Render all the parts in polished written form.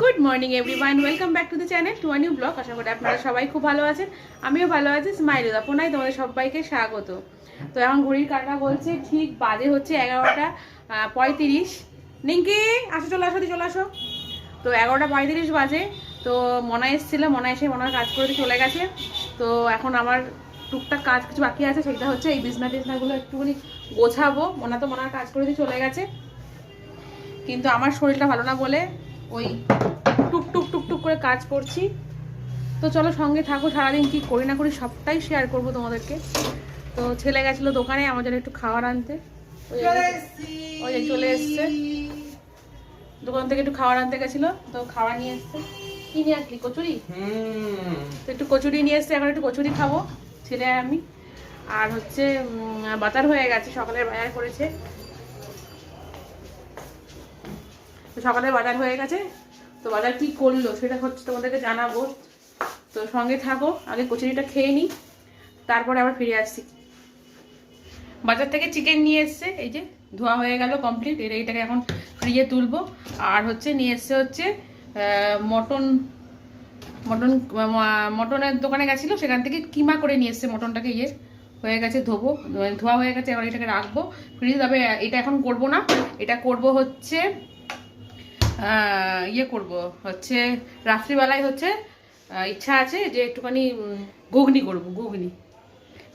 Good morning everyone, welcome back to the channel to a new blog. আশা করি আপনারা সবাই খুব ভালো আছেন, আমিও ভালো আছি। স্মাইল দাপনায় তোমাদের সবাইকে স্বাগত। তো এখন ঘড়ির কাঁটা বলছে ঠিক বাজে হচ্ছে 11:35। নিঙ্কি আসো, চলে আসো, চলে আসো। তো 11:35 বাজে। তো মনা এসেছিলো, মনা এসে মনার কাজ করে চলে গেছে। তো এখন আমার টুকটাক কাজ কিছু বাকি আছে, সেটা হচ্ছে এই বিছনা টিছনাগুলো একটুখানি গোছাবো। মনা তো মনার কাজ করে চলে গেছে, কিন্তু আমার শরীরটা ভালো না বলে ওই টুকটুক টুকটুক করে কাজ করছি। তো চলো সঙ্গে থাকো, সারাদিন কি করি না করি সবটাই শেয়ার করবো তোমাদেরকে। তো ছেলে গেছিলো দোকানে আমার জন্য একটু খাবার আনতে, ওই যে চলে এসছে দোকান থেকে, একটু খাবার আনতে গেছিলো। তো খাবার নিয়ে এসছে। কি নিয়ে আসলি? কচুরি। তো একটু কচুরি নিয়ে এসছে, এখন একটু কচুরি খাবো ছেলে আর আমি। আর হচ্ছে বাজার হয়ে গেছে, সকালের বাজার করেছে। তো সকালে বাজার হয়ে গেছে, তো বাজার কি করলো সেটা হচ্ছে তোমাদেরকে জানাবো। তো সঙ্গে থাকো, আগে কচুরিটা খেয়ে নিই, তারপরে আবার ফিরে আসছি। বাজার থেকে চিকেন নিয়ে এসছে, এই যে ধোয়া হয়ে গেল কমপ্লিট। এইটাকে এখন ফ্রিজে তুলবো। আর হচ্ছে নিয়ে এসছে হচ্ছে মটন। মটন মটনের দোকানে গেছিলো, সেখান থেকে কিমা করে নিয়ে এসছে মটনটাকে। ইয়ে হয়ে গেছে, ধোবো, ধোয়া হয়ে গেছে। এবার এটাকে রাখবো ফ্রিজে। তবে এটা এখন করব না, এটা করব হচ্ছে ইয়ে করব হচ্ছে রাত্রিবেলায় হচ্ছে ইচ্ছা আছে যে একটুখানি ঘুগনি করব। ঘুগনি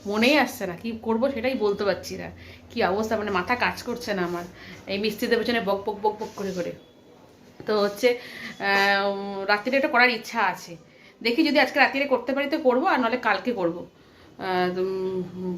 মনেই আসছে না কি করব, সেটাই বলতে পারছি না। কি অবস্থা, মানে মাথা কাজ করছে না আমার এই মিস্ত্রিদের পেছনে বক বক বক বক করে করে। তো হচ্ছে রাত্রিরে এটা করার ইচ্ছা আছে। দেখি যদি আজকে রাত্রিরে করতে পারি তো করবো, আর নাহলে কালকে করবো।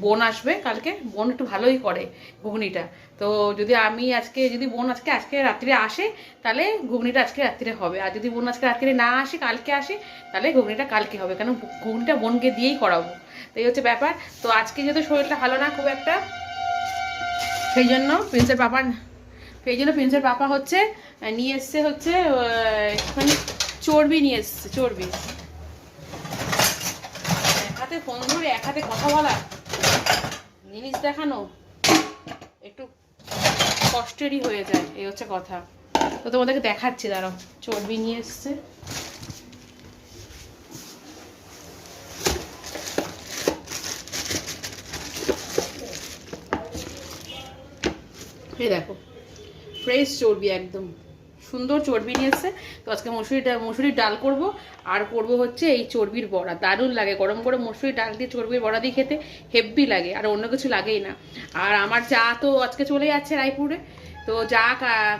বোন আসবে কালকে, বোন একটু ভালোই করে ঘুগনিটা। তো যদি আমি আজকে, যদি বোন আজকে রাত্রিরে আসে, তাহলে ঘুগনিটা আজকে রাত্রিরে হবে। আর যদি বোন আজকে রাত্রিরে না আসে, কালকে আসে, তাহলে ঘুগনিটা কালকে হবে, কারণ ঘুগনিটা বোনকে দিয়েই করাবো। তো এই হচ্ছে ব্যাপার। তো আজকে যেহেতু শরীরটা ভালো না খুব একটা, সেই জন্য প্রিন্সের পাপা হচ্ছে নিয়ে এসছে হচ্ছে একটুখানি চর্বি নিয়ে এসছে। চর্বি, এক হাতে ফোন ধরে এক হাতে কথা বলা, জিনিস দেখানো একটু কষ্টেরই হয়ে যায়, এই হচ্ছে কথা। তো তোমাদেরকে দেখাচ্ছি, দাঁড়াও। চর্বি নিয়ে এসছে, এই দেখো ফ্রেশ চর্বি, একদম সুন্দর চর্বি নিয়ে এসছে। তো আজকে মসুরির ডাল করব, আর করব হচ্ছে এই চর্বির বড়া। দারুণ লাগে গরম গরম মসুরির ডাল দিয়ে চর্বির বড়া দিয়ে খেতে, হেভি লাগে, আর অন্য কিছু লাগেই না। আর আমার যা তো আজকে চলে যাচ্ছে রায়পুরে। তো যা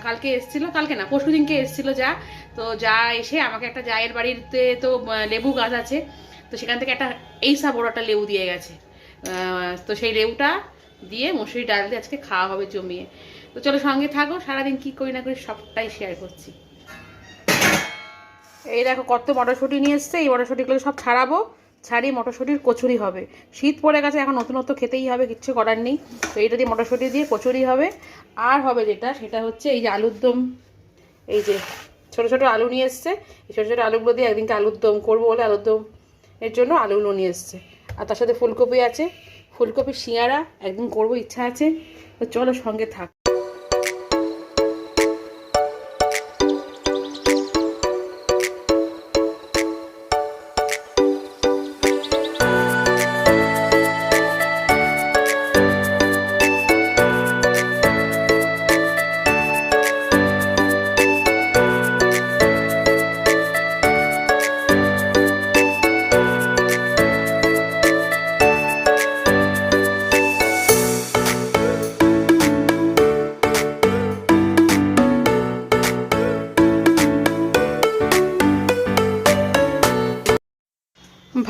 কালকে এসেছিলো, কালকে না পরশু দিনকে এসেছিলো যা। তো যা এসে আমাকে একটা জায়ের বাড়িতে তো লেবু গাছ আছে, তো সেখান থেকে একটা এইসা বড় একটা লেবু দিয়ে গেছে। তো সেই লেবুটা দিয়ে মসুরির ডাল দিয়ে আজকে খাওয়া হবে জমিয়ে। তো চলো সঙ্গে থাকো, সারাদিন কি করি না করি সবটাই শেয়ার করছি। এই দেখো কত মটরশুঁটি নিয়ে এসছে, এই মটরশুঁটিগুলো সব ছাড়িয়ে মটরশুঁটির কচুরি হবে। শীত পড়ে গেছে, এখন নতুনত্ব খেতেই হবে, কিচ্ছু করার নেই। তো এইটা দিয়ে মটরশুঁটি দিয়ে কচুরি হবে। আর হবে যেটা, সেটা হচ্ছে এই যে আলুর দম। এই যে ছোটো ছোটো আলু নিয়ে এসছে, এই ছোটো ছোটো আলুগুলো দিয়ে একদিনকে আলুর দম করবো বলে আলুর দম এর জন্য আলুগুলো নিয়ে এসছে। আর তার সাথে ফুলকপি আছে, ফুলকপির সিঙাড়া একদিন করবো, ইচ্ছা আছে। তো চলো সঙ্গে থাক।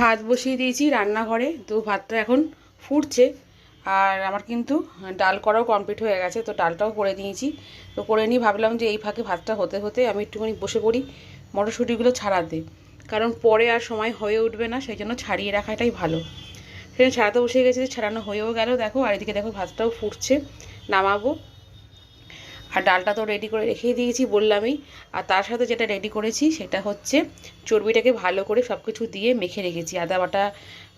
ভাত বসিয়ে দিয়েছি রান্নাঘরে, তো ভাতটা এখন ফুটছে। আর আমার কিন্তু ডাল করাও কমপ্লিট হয়ে গেছে, তো ডালটাও করে দিয়েছি। তো করে নিয়ে ভাবলাম যে এই ফাঁকে ভাতটা হতে হতে আমি একটুখানি বসে পড়ি মটরশুঁটিগুলো ছাড়াতে, কারণ পরে আর সময় হয়ে উঠবে না, সেই জন্য ছাড়িয়ে রাখাটাই ভালো। সেখানে ছাড়াতে বসে গেছে, ছাড়ানো হয়েও গেল দেখো। আর এদিকে দেখো ভাতটাও ফুটছে, নামাবো। আর ডালটা তো রেডি করে রেখেই দিয়েছি বললামই। আর তার সাথে যেটা রেডি করেছি সেটা হচ্ছে চর্বিটাকে ভালো করে সব কিছু দিয়ে মেখে রেখেছি, আদা বাটা,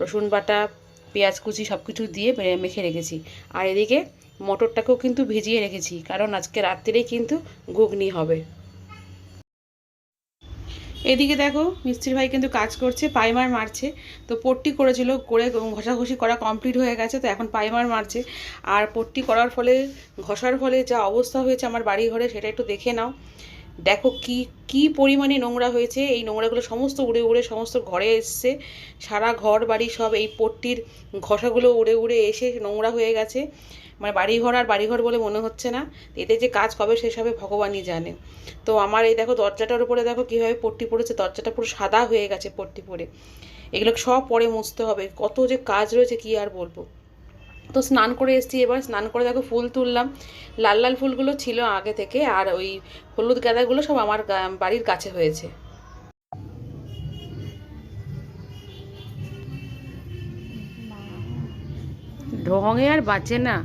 রসুন বাটা, পেঁয়াজ কুচি সব কিছু দিয়ে মেখে রেখেছি। আর এদিকে মটরটাকেও কিন্তু ভিজিয়ে রেখেছি, কারণ আজকে রাত্রিরেই কিন্তু ঘুগনি হবে। এদিকে দেখো মিস্ত্রি ভাই কিন্তু কাজ করছে, পাইমার মারছে। তো পট্টি করেছিল, করে ঘষাঘষি করা কমপ্লিট হয়ে গেছে, তো এখন পাইমার মারছে। আর পট্টি করার ফলে, ঘষার ফলে যা অবস্থা হয়েছে আমার বাড়ি ঘরে সেটা একটু দেখে নাও। দেখো কি কি পরিমাণে নোংরা হয়েছে। এই নোংরাগুলো সমস্ত উড়ে উড়ে সমস্ত ঘরে এসছে। সারা ঘর বাড়ি সব এই পট্টির ঘষাগুলো উড়ে উড়ে এসে নোংরা হয়ে গেছে। মানে বাড়িঘর আর বাড়িঘর বলে মনে হচ্ছে না। এতে যে কাজ কবে শেষ হবে ভগবানই জানে। তো আমার এই দেখো দরজাটার উপরে দেখো কীভাবে পট্টি পড়েছে, দরজাটা পুরো সাদা হয়ে গেছে পট্টি পরে। এগুলো সব পরে মুছতে হবে, কত যে কাজ রয়েছে কি আর বলবো। তো স্নান করে এসেছি, এবার স্নান করে দেখো ফুল তুললাম। লাল লাল ফুলগুলো ছিল আগে থেকে, আর ওই হলুদ গাঁদাগুলো সব আমার বাড়ির কাছে হয়েছে। ঢঙে আর বাঁচে না।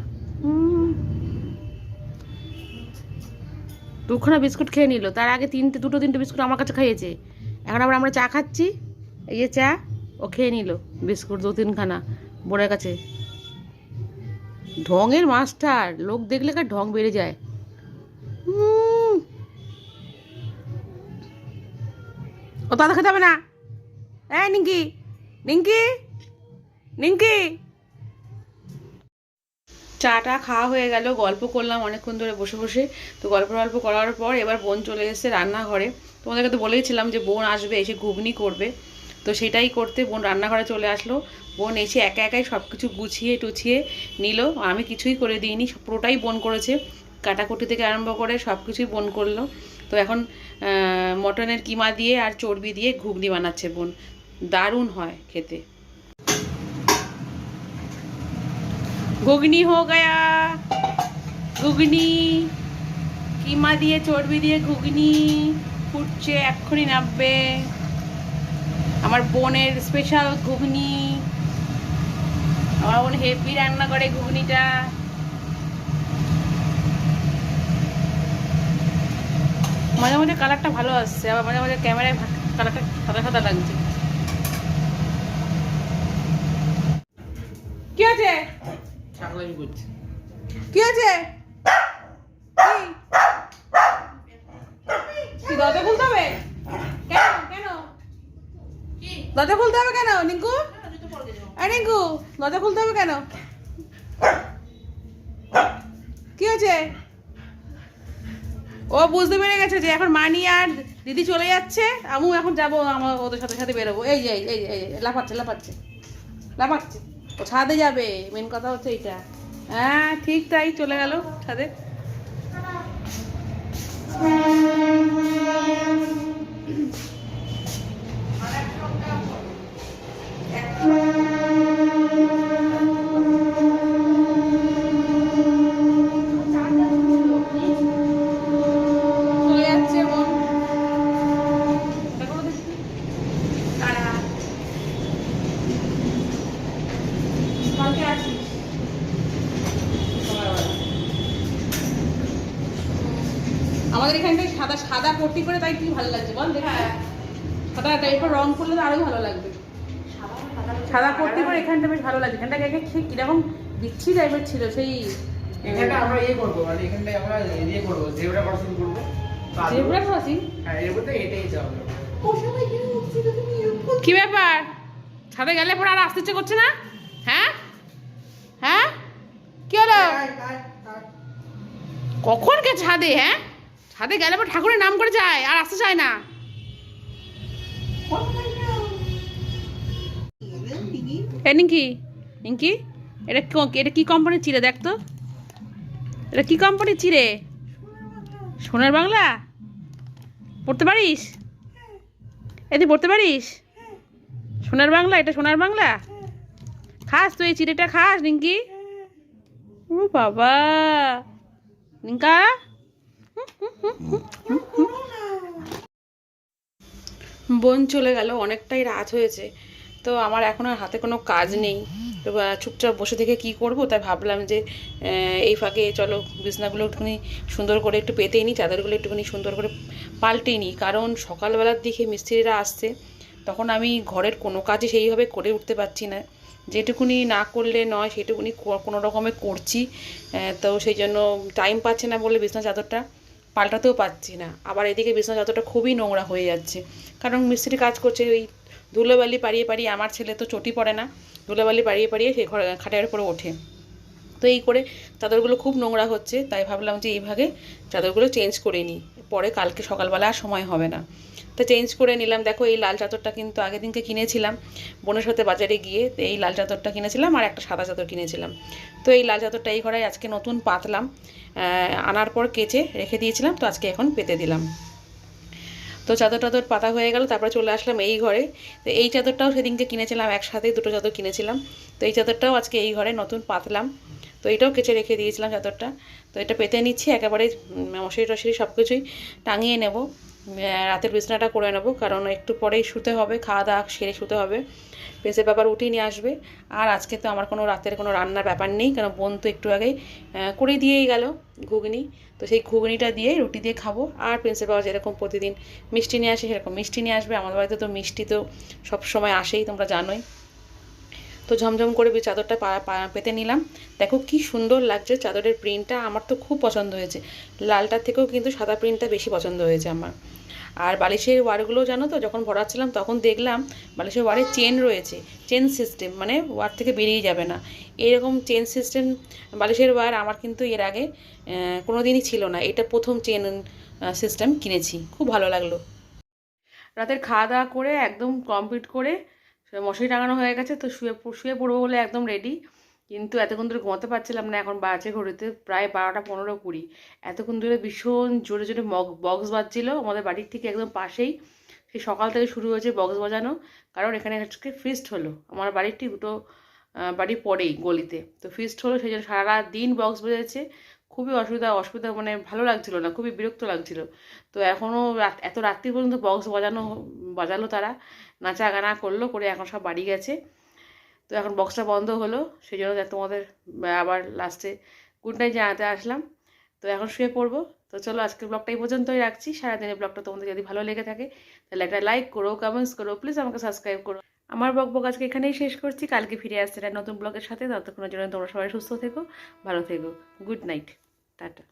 দুখানা বিস্কুট খেয়ে নিল, তার আগে দুটো তিনটে বিস্কুট আমার কাছে খাইয়েছে। এখন আবার আমরা চা খাচ্ছি, এই যে চা, ও খেয়ে নিল বিস্কুট 2-3খানা বোনের কাছে। ঢঙের মাস্টার, লোক দেখলে কার ঢং বেড়ে যায়। ও তা খেতে হবে না। এই নিঙ্কি, নিঙ্কি, নিঙ্কি। চাটা খাওয়া হয়ে গেল, গল্প করলাম অনেকক্ষণ ধরে বসে বসে। তো গল্প করার পর এবার বোন চলে এসেছে রান্নাঘরে। তোমাদেরকে তো বলেইছিলাম যে বোন আসবে, এসে ঘুগনি করবে। তো সেটাই করতে বোন রান্নাঘরে চলে আসলো। বোন এসে একা একাই সব কিছু গুছিয়ে টুছিয়ে নিল, আমি কিছুই করে দিইনি, পুরোটাই বোন করেছে। কাটাকুটি থেকে আরম্ভ করে সব কিছুই বোন করলো। তো এখন মটনের কিমা দিয়ে আর চর্বি দিয়ে ঘুগনি বানাচ্ছে বোন, দারুণ হয় খেতে। ঘুগনি हो गया, ঘুগনি কিমা দিয়ে চর্বি দিয়ে ঘুগনি ফুটছে, এক্ষুনি নামবে। আমার বোনের স্পেশাল ঘুগনি, আমার বোন হেভি রান্না করে ঘুগনিটা। মাঝে মাঝে কালারটা ভালো আসছে, আবার মাঝে মাঝে ক্যামেরায় কালারটা সাদা সাদা লাগছে। কি আছে? কি আছে? কি দরজা খুলতে হবে? কেন কেন দরজা খুলতে হবে কেন নিঙ্কু? নিঙ্কু, দরজা খুলতে হবে কেন? কি আছে? ও বুঝতে পেরে গেছে যে এখন মানি আর দিদি চলে যাচ্ছে, আমিও এখন যাবো, আমার ওদের সাথে সাথে বেরোবো। এই যে এই এই লাফাচ্ছে লাফাচ্ছে লাফাচ্ছে, ও ছাদে যাবে, মেন কথা হচ্ছে এইটা। হ্যাঁ ঠিক তাই, চলে গেল ছাদে। আমাদের এখানটায় সাদা সাদা পট্টি করে, তাই কি ভালো লাগছে বল দেখা। সাদা এরপর রং করলে তো আরো ভালো লাগবে। সাদা পট্টি করে এখানটা বেশ ভালো লাগছে। এখানটা কিরকম বিচ্ছি টাইপের ছিল সেই। এখানটা আমরা করব, মানে এখানটায় আমরা করব, জেব্রা ক্রসিং করব। Zebra crossing? হ্যাঁ, এর মধ্যে এটাই চাও। কি ব্যাপার, ছাদে গেলে পরে আর আসতে ইচ্ছে করছে না? হ্যাঁ হ্যাঁ, কি হলো? কখন কে ছাদে? হ্যাঁ, ছাদে গেলে পর ঠাকুরের নাম করে যায়, আর আসতে চায় না। নিঙ্কি, নিঙ্কি, এটা কি কোম্পানির চিড়ে দেখ তো, এটা কি কোম্পানির চিড়ে? সোনার বাংলা? পড়তে পারিস? এদি পড়তে পারিস? সোনার বাংলা, এটা সোনার বাংলা। খাস তুই এই চিড়েটা, খাস নিঙ্কি? ও বাবা, নিঙ্কা। বোন চলে গেল, অনেকটাই রাত হয়েছে। তো আমার এখন আর হাতে কোনো কাজ নেই, তো চুপচাপ বসে থেকে কি করব, তাই ভাবলাম যে এই ফাঁকে চলো বিছনাগুলো একটুখানি সুন্দর করে একটু পেতেই নিই, চাদরগুলো একটুখানি সুন্দর করে পাল্টেই নিই। কারণ সকালবেলার দিকে মিস্ত্রিরা আসছে, তখন আমি ঘরের কোনো কাজই সেইভাবে করে উঠতে পারছি না। যেটুকুনি না করলে নয় সেটুকুনি কোনো রকমে করছি। তো সেই জন্য টাইম পাচ্ছে না বলে বিছনা চাদরটা পাল্টাতেও পারছি না। আবার এদিকে বিছানা চাদরটা খুবই নোংরা হয়ে যাচ্ছে, কারণ মিস্ত্রি কাজ করছে, ওই ধুলোবালি পাড়িয়ে পাড়িয়ে, আমার ছেলে তো চটি পড়ে না, ধুলোবালি পাড়িয়ে পাড়িয়ে সেই ঘরে খাটের উপরে ওঠে। তো এই করে চাদরগুলো খুব নোংরা হচ্ছে, তাই ভাবলাম যে এইভাবে চাদরগুলো চেঞ্জ করে নিই, পরে কালকে সকালবেলা আর সময় হবে না। তো চেঞ্জ করে নিলাম। দেখো এই লাল চাদরটা কিন্তু আগের দিনকে কিনেছিলাম বোনের সাথে বাজারে গিয়ে, তো এই লাল চাদরটা কিনেছিলাম আর একটা সাদা চাদর কিনেছিলাম। তো এই লাল চাদরটা এই ঘরে আজকে নতুন পাতলাম, আনার পর কেচে রেখে দিয়েছিলাম, তো আজকে এখন পেতে দিলাম। তো চাদর টাদর পাতা হয়ে গেল, তারপরে চলে আসলাম এই ঘরে। তো এই চাদরটাও সেদিনকে কিনেছিলাম, একসাথে দুটো চাদর কিনেছিলাম। তো এই চাদরটাও আজকে এই ঘরে নতুন পাতলাম, তো এটাও কেচে রেখে দিয়েছিলাম চাদরটা। তো এটা পেতে নিচ্ছি, একেবারে মশারি টশারি সব কিছুই টাঙিয়ে নেব, রাতের বিছানাটা করে নেব, কারণ একটু পরেই শুতে হবে, খাওয়া দাওয়া সেরে শুতে হবে। প্রিন্সের ব্যাপার উঠিয়ে নিয়ে আসবে। আর আজকে তো আমার কোনো রাতের কোনো রান্নার ব্যাপার নেই, কারণ বোন তো একটু আগেই করে দিয়েই গেল ঘুগনি, তো সেই ঘুগনিটা দিয়ে রুটি দিয়ে খাবো। আর প্রিন্সের বাবা যেরকম প্রতিদিন মিষ্টি নিয়ে আসে সেরকম মিষ্টি নিয়ে আসবে। আমাদের বাড়িতে তো মিষ্টি তো সব সময় আসেই, তোমরা জানোই। তো ঝমঝম করে চাদরটা পেতে নিলাম। দেখো কি সুন্দর লাগছে চাদরের প্রিন্টটা, আমার তো খুব পছন্দ হয়েছে। লালটার থেকেও কিন্তু সাদা প্রিন্টটা বেশি পছন্দ হয়েছে আমার। আর বালিশের ওয়ারগুলো জানো তো, যখন ভরাচ্ছিলাম তখন দেখলাম বালিশের ওয়ারে চেন রয়েছে, চেন সিস্টেম, মানে ওয়ার থেকে বেরিয়ে যাবে না, এরকম চেন সিস্টেম বালিশের ওয়ার আমার কিন্তু এর আগে কোনো দিনই ছিল না। এটা প্রথম চেন সিস্টেম কিনেছি, খুব ভালো লাগলো। রাতের খাওয়া দাওয়া করে একদম কমপ্লিট করে মশারি টাঙানো হয়ে গেছে, তো শুয়ে শুয়ে পড়বো বলে একদম রেডি। কিন্তু এতক্ষণ ধরে ঘুমাতে পারছিলাম না, এখন বাজে ঘড়িতে প্রায় 12টা 15 20। এতক্ষণ ধরে ভীষণ জোরে জোরে বক্স বাজছিল আমাদের বাড়ির ঠিক একদম পাশেই। সেই সকাল থেকে শুরু হয়েছে বক্স বাজানো, কারণ এখানে আজকে ফিস্ট হলো, আমার বাড়ির ঠিক দুটো বাড়ি পরেই গলিতে, তো ফিস্ট হলো, সেই জন্য সারা দিন বক্স বেজেছে। খুবই অসুবিধা, মানে ভালো লাগছিল না, খুবই বিরক্ত লাগছিল। তো এখনও এত রাত্রি পর্যন্ত বক্স বাজালো তারা, নাচা গানা করলো, করে এখন সব বাড়ি গেছে। তো এখন বক্সটা বন্ধ হলো, সেই জন্য তোমাদের আবার লাস্টে গুড নাইট জানাতে আসলাম। তো এখন শুয়ে পড়বো। তো চলো আজকের ব্লগটা এই পর্যন্তই রাখছি। সারাদিনের ব্লগটা তোমাদের যদি ভালো লেগে থাকে তাহলে একটা লাইক করো, কমেন্টস করো, প্লিজ আমাকে সাবস্ক্রাইব করো। আমার ব্লগ আজকে এখানেই শেষ করছি, কালকে ফিরে আসছে একটা নতুন ব্লগের সাথে। ততক্ষণের জন্য তোমরা সবাই সুস্থ থেকো, ভালো থেকো। Good night, tata.